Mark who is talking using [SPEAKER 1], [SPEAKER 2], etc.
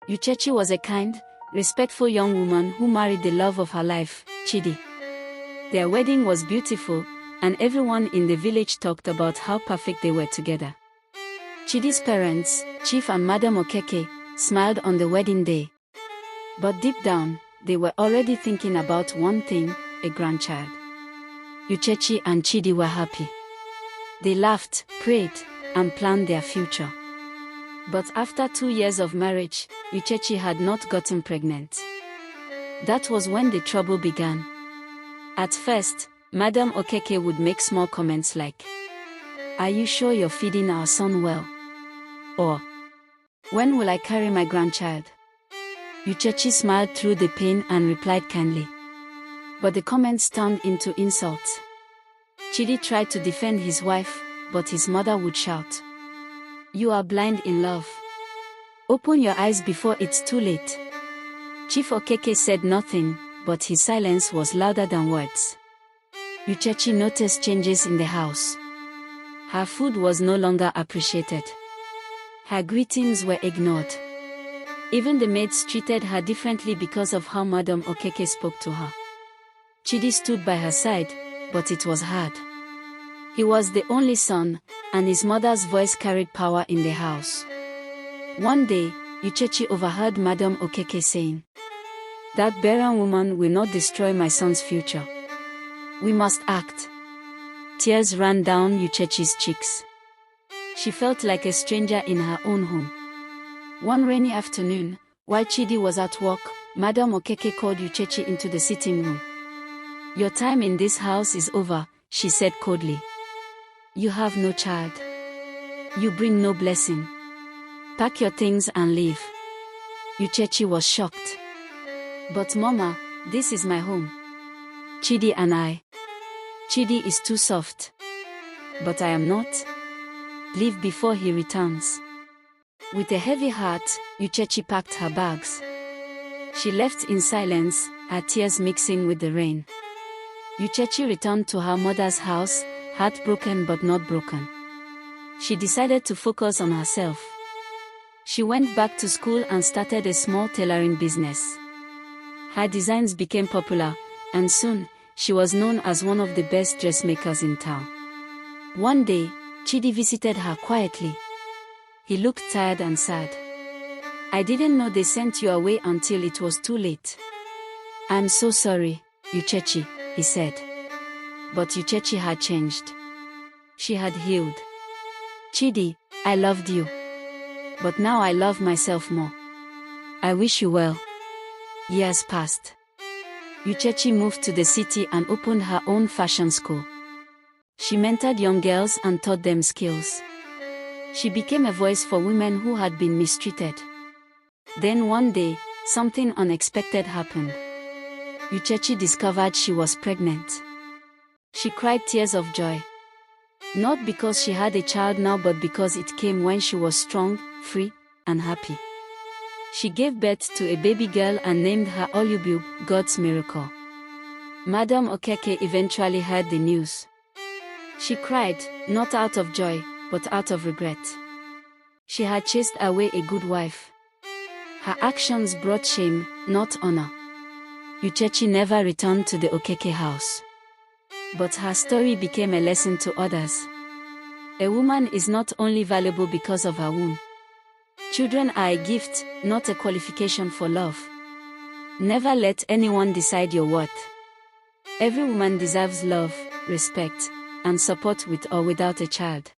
[SPEAKER 1] Uchechi was a kind, respectful young woman who married the love of her life, Chidi. Their wedding was beautiful, and everyone in the village talked about how perfect they were together. Chidi's parents, Chief and Madam Okeke, smiled on the wedding day. But deep down, they were already thinking about one thing, a grandchild. Uchechi and Chidi were happy. They laughed, prayed, and planned their future. But after 2 years of marriage, Uchechi had not gotten pregnant. That was when the trouble began. At first, Madam Okeke would make small comments like, "Are you sure you're feeding our son well?" Or, "When will I carry my grandchild?" Uchechi smiled through the pain and replied kindly. But the comments turned into insults. Chidi tried to defend his wife, but his mother would shout, "You are blind in love. Open your eyes before it's too late." Chief Okeke said nothing, but his silence was louder than words. Uchechi noticed changes in the house. Her food was no longer appreciated. Her greetings were ignored. Even the maids treated her differently because of how Madam Okeke spoke to her. Chidi stood by her side, but it was hard. He was the only son, and his mother's voice carried power in the house. One day, Uchechi overheard Madam Okeke saying, "That barren woman will not destroy my son's future. We must act." Tears ran down Uchechi's cheeks. She felt like a stranger in her own home. One rainy afternoon, while Chidi was at work, Madam Okeke called Uchechi into the sitting room. "Your time in this house is over," she said coldly. "You have no child. You bring no blessing. Pack your things and leave." Uchechi was shocked. "But Mama, this is my home. Chidi and I. Chidi is too soft. But I am not. Leave before he returns." With a heavy heart, Uchechi packed her bags. She left in silence, her tears mixing with the rain. Uchechi returned to her mother's house, heartbroken but not broken. She decided to focus on herself. She went back to school and started a small tailoring business. Her designs became popular, and soon, she was known as one of the best dressmakers in town. One day, Chidi visited her quietly. He looked tired and sad. "I didn't know they sent you away until it was too late." "I'm so sorry, Uchechi," he said. But Uchechi had changed. She had healed. "Chidi, I loved you. But now I love myself more. I wish you well." Years passed. Uchechi moved to the city and opened her own fashion school. She mentored young girls and taught them skills. She became a voice for women who had been mistreated. Then one day, something unexpected happened. Uchechi discovered she was pregnant. She cried tears of joy. Not because she had a child now, but because it came when she was strong, free, and happy. She gave birth to a baby girl and named her Olubub, God's miracle. Madam Okeke eventually heard the news. She cried, not out of joy, but out of regret. She had chased away a good wife. Her actions brought shame, not honor. Uchechi never returned to the Okeke house. But her story became a lesson to others. A woman is not only valuable because of her womb. Children are a gift, not a qualification for love. Never let anyone decide your worth. Every woman deserves love, respect, and support with or without a child.